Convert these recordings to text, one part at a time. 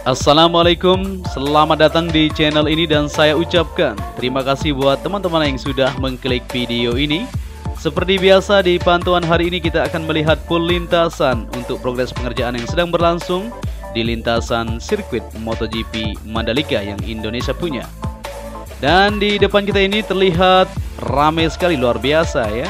Assalamualaikum, selamat datang di channel ini dan saya ucapkan terima kasih buat teman-teman yang sudah mengklik video ini. Seperti biasa di pantauan hari ini kita akan melihat full lintasan untuk progres pengerjaan yang sedang berlangsung di lintasan sirkuit MotoGP Mandalika yang Indonesia punya. Dan di depan kita ini terlihat ramai sekali, luar biasa ya.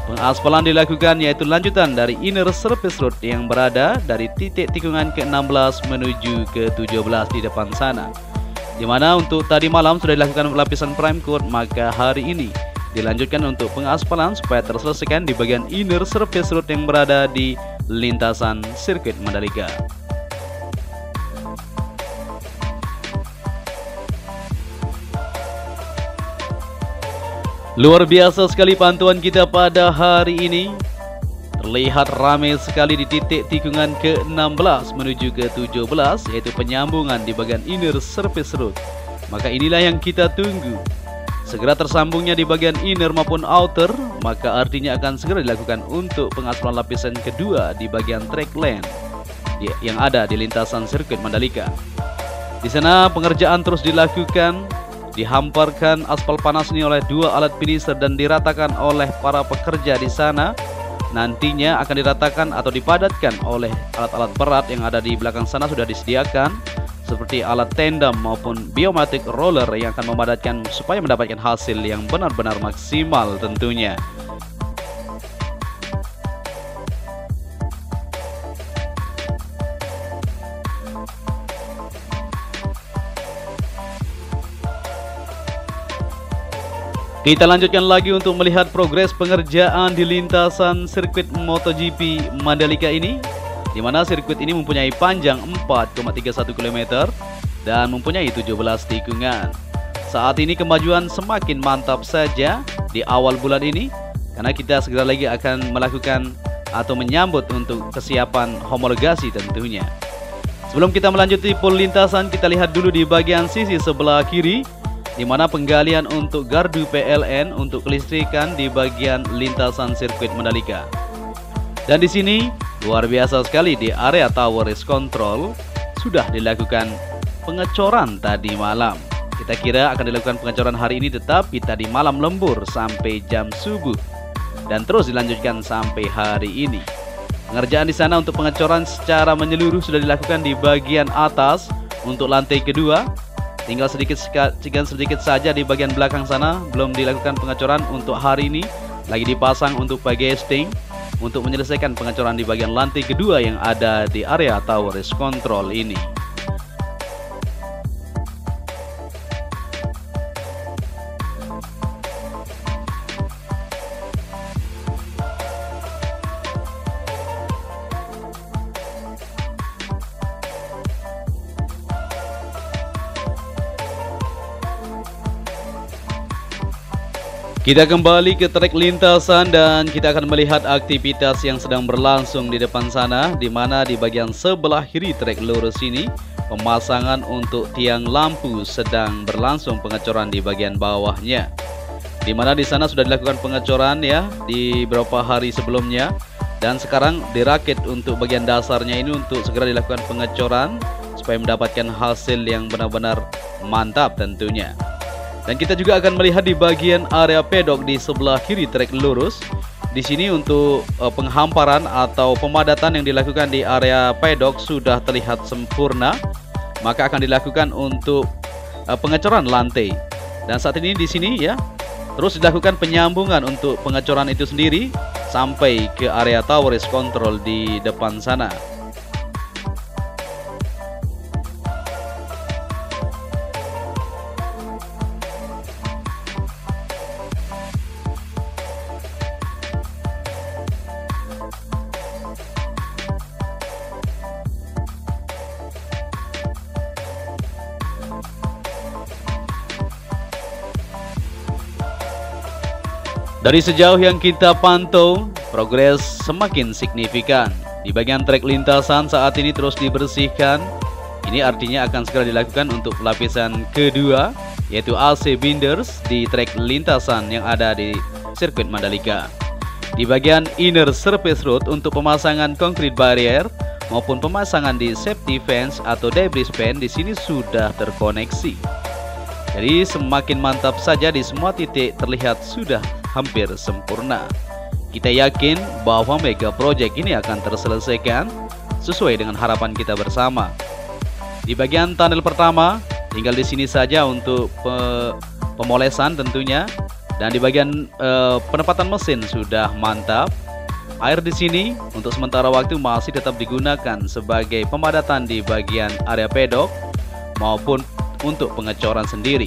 Pengaspalan dilakukan yaitu lanjutan dari inner surface road yang berada dari titik tikungan ke-16 menuju ke-17 di depan sana. Dimana untuk tadi malam sudah dilakukan lapisan prime coat, maka hari ini dilanjutkan untuk pengaspalan supaya terselesaikan di bagian inner surface road yang berada di lintasan sirkuit Mandalika. Luar biasa sekali pantauan kita pada hari ini. Terlihat ramai sekali di titik tikungan ke-16 menuju ke-17, yaitu penyambungan di bagian inner surface road. Maka inilah yang kita tunggu. Segera tersambungnya di bagian inner maupun outer, maka artinya akan segera dilakukan untuk pengaspalan lapisan kedua di bagian track lane yang ada di lintasan sirkuit Mandalika. Di sana pengerjaan terus dilakukan. Dihamparkan aspal panas ini oleh dua alat finisher dan diratakan oleh para pekerja di sana. Nantinya akan diratakan atau dipadatkan oleh alat-alat berat yang ada di belakang sana sudah disediakan, seperti alat tandem maupun biomatic roller yang akan memadatkan supaya mendapatkan hasil yang benar-benar maksimal tentunya. Kita lanjutkan lagi untuk melihat progres pengerjaan di lintasan sirkuit MotoGP Mandalika ini, di mana sirkuit ini mempunyai panjang 4,31 km dan mempunyai 17 tikungan. Saat ini kemajuan semakin mantap saja di awal bulan ini, karena kita segera lagi akan melakukan atau menyambut untuk kesiapan homologasi tentunya. Sebelum kita melanjuti full lintasan, kita lihat dulu di bagian sisi sebelah kiri, di mana penggalian untuk gardu PLN untuk kelistrikan di bagian lintasan sirkuit Mandalika. Dan di sini luar biasa sekali di area tower race control sudah dilakukan pengecoran tadi malam. Kita kira akan dilakukan pengecoran hari ini, tetapi tadi malam lembur sampai jam subuh dan terus dilanjutkan sampai hari ini. Pengerjaan di sana untuk pengecoran secara menyeluruh sudah dilakukan di bagian atas untuk lantai kedua. Tinggal sedikit saja di bagian belakang sana belum dilakukan pengecoran untuk hari ini. Lagi dipasang untuk pagesting untuk menyelesaikan pengecoran di bagian lantai kedua yang ada di area tower race control ini. Kita kembali ke trek lintasan dan kita akan melihat aktivitas yang sedang berlangsung di depan sana, di mana di bagian sebelah kiri trek lurus ini pemasangan untuk tiang lampu sedang berlangsung pengecoran di bagian bawahnya. Di mana di sana sudah dilakukan pengecoran ya di beberapa hari sebelumnya, dan sekarang dirakit untuk bagian dasarnya ini untuk segera dilakukan pengecoran supaya mendapatkan hasil yang benar-benar mantap tentunya. Dan kita juga akan melihat di bagian area pedok di sebelah kiri trek lurus. Di sini untuk penghamparan atau pemadatan yang dilakukan di area pedok sudah terlihat sempurna. Maka akan dilakukan untuk pengecoran lantai. Dan saat ini di sini ya terus dilakukan penyambungan untuk pengecoran itu sendiri sampai ke area tower race control di depan sana. Dari sejauh yang kita pantau, progres semakin signifikan. Di bagian trek lintasan saat ini terus dibersihkan. Ini artinya akan segera dilakukan untuk lapisan kedua, yaitu AC binders di trek lintasan yang ada di sirkuit Mandalika. Di bagian inner surface road untuk pemasangan concrete barrier maupun pemasangan di safety fence atau debris span di sini sudah terkoneksi. Jadi semakin mantap saja, di semua titik terlihat sudah hampir sempurna. Kita yakin bahwa mega project ini akan terselesaikan sesuai dengan harapan kita bersama. Di bagian tunnel pertama, tinggal di sini saja untuk pemolesan tentunya, dan di bagian penempatan mesin sudah mantap. Air di sini untuk sementara waktu masih tetap digunakan sebagai pemadatan di bagian area pedok maupun untuk pengecoran sendiri.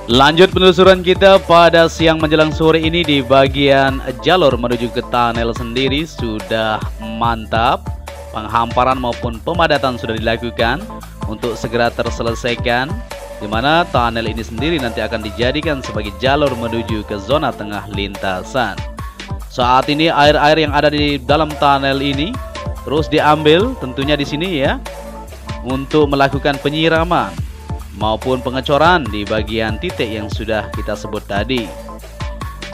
Lanjut penelusuran kita pada siang menjelang sore ini di bagian jalur menuju ke tunnel sendiri sudah mantap. Penghamparan maupun pemadatan sudah dilakukan untuk segera terselesaikan, di mana tunnel ini sendiri nanti akan dijadikan sebagai jalur menuju ke zona tengah lintasan. Saat ini air-air yang ada di dalam tunnel ini terus diambil tentunya di sini ya, untuk melakukan penyiraman maupun pengecoran di bagian titik yang sudah kita sebut tadi.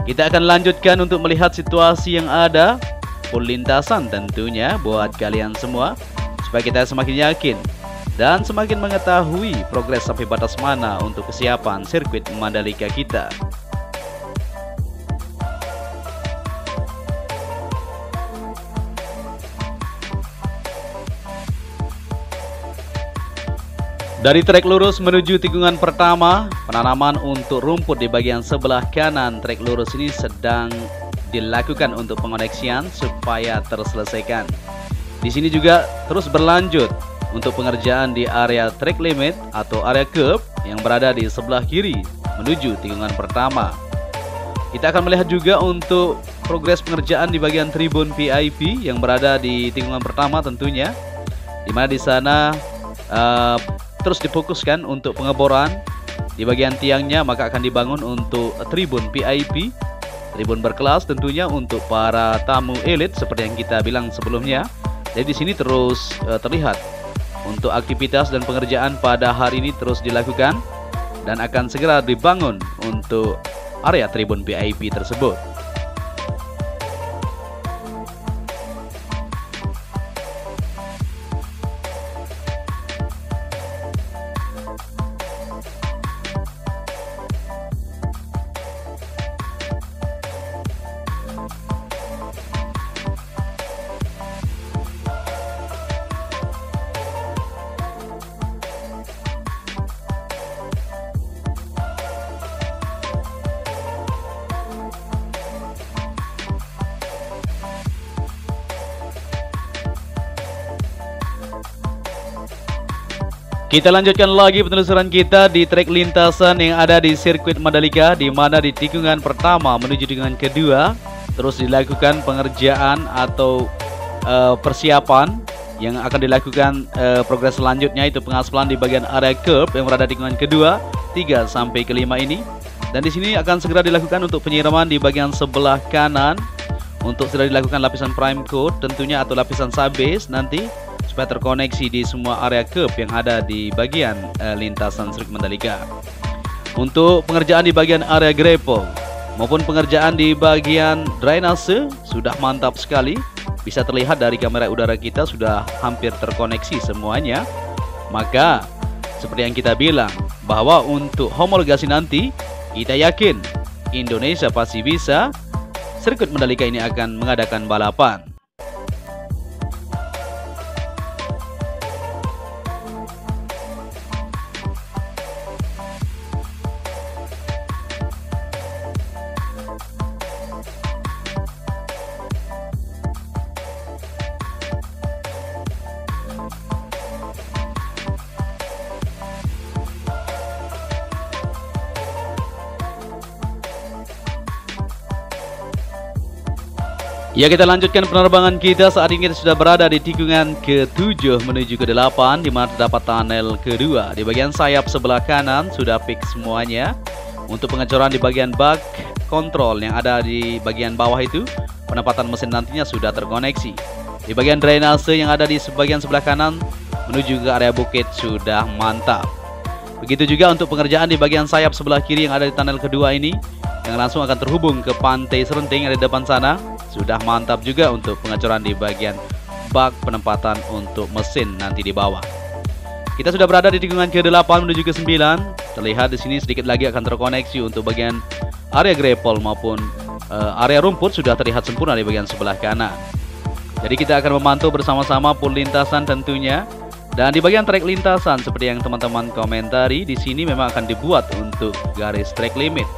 Kita akan lanjutkan untuk melihat situasi yang ada, full lintasan tentunya buat kalian semua, supaya kita semakin yakin dan semakin mengetahui progres sampai batas mana untuk kesiapan sirkuit Mandalika kita. Dari trek lurus menuju tikungan pertama, penanaman untuk rumput di bagian sebelah kanan trek lurus ini sedang dilakukan untuk pengoneksian supaya terselesaikan. Di sini juga terus berlanjut untuk pengerjaan di area track limit atau area curb yang berada di sebelah kiri menuju tikungan pertama. Kita akan melihat juga untuk progres pengerjaan di bagian tribun VIP yang berada di tikungan pertama tentunya, di mana di sana terus difokuskan untuk pengeboran di bagian tiangnya, maka akan dibangun untuk tribun VIP, tribun berkelas tentunya untuk para tamu elit seperti yang kita bilang sebelumnya. Jadi di sini terus terlihat untuk aktivitas dan pengerjaan pada hari ini terus dilakukan dan akan segera dibangun untuk area tribun VIP tersebut. Kita lanjutkan lagi penelusuran kita di trek lintasan yang ada di sirkuit Mandalika, di mana di tikungan pertama menuju tikungan kedua terus dilakukan pengerjaan atau persiapan yang akan dilakukan progres selanjutnya, itu pengaspalan di bagian area curb yang berada di tikungan kedua, 3 sampai ke 5 ini. Dan di sini akan segera dilakukan untuk penyiraman di bagian sebelah kanan untuk segera dilakukan lapisan prime coat tentunya atau lapisan subbase nanti, supaya terkoneksi di semua area curb yang ada di bagian lintasan sirkuit Mandalika. Untuk pengerjaan di bagian area grapple maupun pengerjaan di bagian drainase sudah mantap sekali. Bisa terlihat dari kamera udara kita sudah hampir terkoneksi semuanya. Maka seperti yang kita bilang bahwa untuk homologasi nanti kita yakin Indonesia pasti bisa. Sirkuit Mandalika ini akan mengadakan balapan. Ya, kita lanjutkan penerbangan kita. Saat ini kita sudah berada di tikungan ke-7 menuju ke-8, di mana terdapat tunnel kedua. Di bagian sayap sebelah kanan sudah fix semuanya. Untuk pengecoran di bagian bak kontrol yang ada di bagian bawah itu, penempatan mesin nantinya sudah terkoneksi. Di bagian drainase yang ada di bagian sebelah kanan menuju ke area bukit sudah mantap. Begitu juga untuk pengerjaan di bagian sayap sebelah kiri yang ada di tunnel kedua ini, yang langsung akan terhubung ke pantai Serenting yang ada di depan sana. Sudah mantap juga untuk pengecoran di bagian bak penempatan untuk mesin nanti di bawah. Kita sudah berada di tikungan ke-8 menuju ke-9. Terlihat di sini sedikit lagi akan terkoneksi untuk bagian area grapple maupun area rumput sudah terlihat sempurna di bagian sebelah kanan. Jadi kita akan memantau bersama-sama pool lintasan tentunya. Dan di bagian trek lintasan seperti yang teman-teman komentari, di sini memang akan dibuat untuk garis track limit.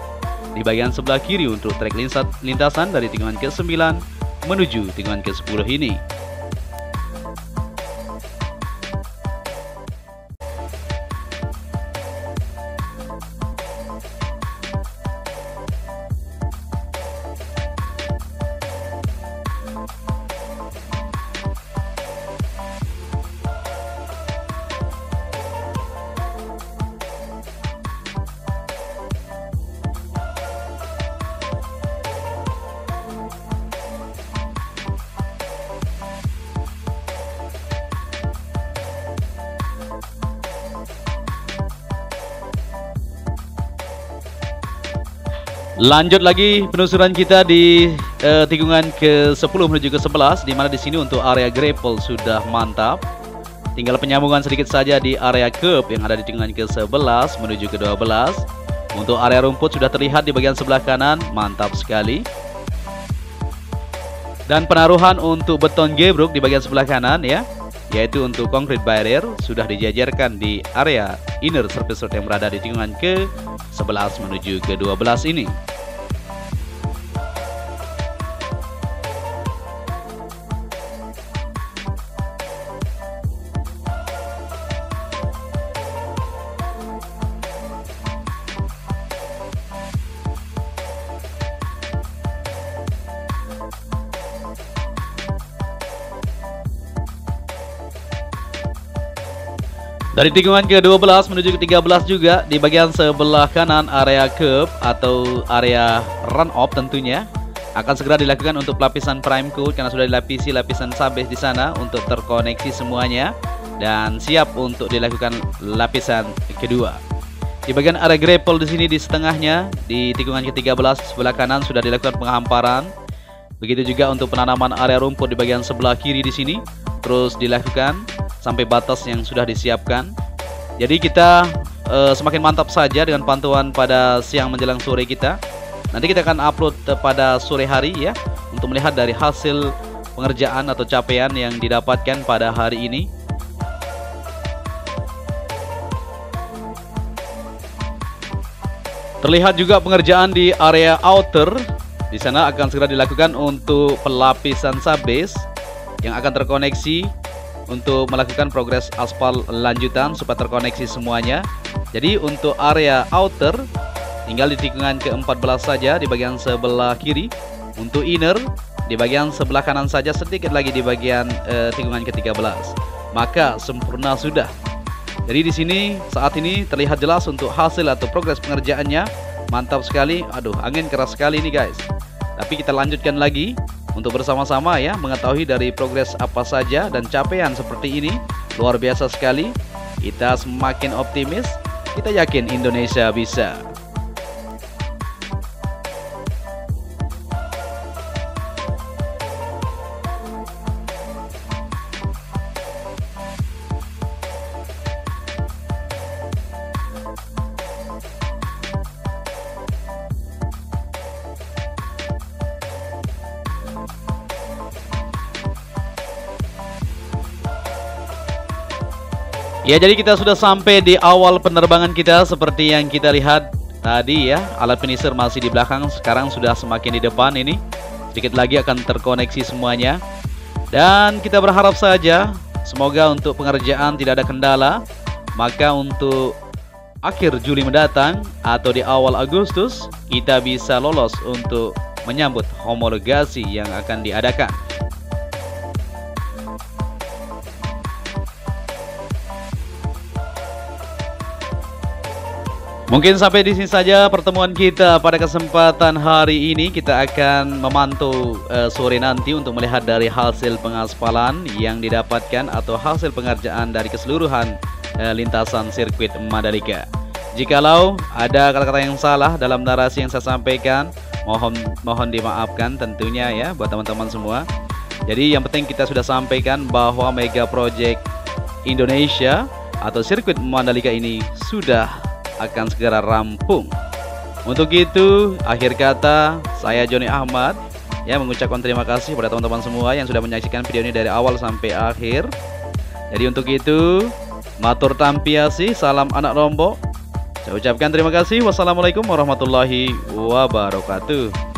Di bagian sebelah kiri untuk trek lintasan dari tikungan ke-9 menuju tikungan ke-10 ini. Lanjut lagi penelusuran kita di tikungan ke-10 menuju ke-11, di mana di sini untuk area grapple sudah mantap. Tinggal penyambungan sedikit saja di area curb yang ada di tikungan ke-11 menuju ke-12. Untuk area rumput sudah terlihat di bagian sebelah kanan, mantap sekali. Dan penaruhan untuk beton gebruk di bagian sebelah kanan ya, yaitu untuk concrete barrier sudah dijajarkan di area inner surface road yang berada di tikungan ke-11 menuju ke-12 ini. Dari tikungan ke-12 menuju ke-13 juga di bagian sebelah kanan area curb atau area run off tentunya akan segera dilakukan untuk lapisan prime coat karena sudah dilapisi lapisan subbase di sana untuk terkoneksi semuanya dan siap untuk dilakukan lapisan kedua. Di bagian area grapple di sini di setengahnya di tikungan ke-13 sebelah kanan sudah dilakukan penghamparan. Begitu juga untuk penanaman area rumput di bagian sebelah kiri di sini terus dilakukan sampai batas yang sudah disiapkan. Jadi kita semakin mantap saja dengan pantauan pada siang menjelang sore kita. Nanti kita akan upload pada sore hari ya, untuk melihat dari hasil pengerjaan atau capaian yang didapatkan pada hari ini. Terlihat juga pengerjaan di area outer. Di sana akan segera dilakukan untuk pelapisan subbase yang akan terkoneksi untuk melakukan progres aspal lanjutan supaya terkoneksi semuanya. Jadi untuk area outer tinggal di tikungan ke-14 saja di bagian sebelah kiri. Untuk inner di bagian sebelah kanan saja, sedikit lagi di bagian tikungan ke-13. Maka sempurna sudah. Jadi di sini saat ini terlihat jelas untuk hasil atau progres pengerjaannya. Mantap sekali. Aduh, angin keras sekali ini guys. Tapi kita lanjutkan lagi untuk bersama-sama ya, mengetahui dari progres apa saja dan capaian seperti ini. Luar biasa sekali. Kita semakin optimis. Kita yakin Indonesia bisa. Ya, jadi kita sudah sampai di awal penerbangan kita seperti yang kita lihat tadi ya. Alat finisher masih di belakang, sekarang sudah semakin di depan ini. Sedikit lagi akan terkoneksi semuanya. Dan kita berharap saja semoga untuk pengerjaan tidak ada kendala. Maka untuk akhir Juli mendatang atau di awal Agustus kita bisa lolos untuk menyambut homologasi yang akan diadakan. Mungkin sampai di sini saja pertemuan kita pada kesempatan hari ini. Kita akan memantau sore nanti untuk melihat dari hasil pengaspalan yang didapatkan atau hasil pengerjaan dari keseluruhan lintasan sirkuit Mandalika. Jikalau ada kata-kata yang salah dalam narasi yang saya sampaikan, mohon dimaafkan tentunya ya buat teman-teman semua. Jadi yang penting kita sudah sampaikan bahwa Mega Project Indonesia atau sirkuit Mandalika ini sudah akan segera rampung. Untuk itu, akhir kata saya Joni Ahmad ya mengucapkan terima kasih kepada teman-teman semua yang sudah menyaksikan video ini dari awal sampai akhir. Jadi untuk itu, matur tampiasi, salam anak Lombok. Saya ucapkan terima kasih. Wassalamualaikum warahmatullahi wabarakatuh.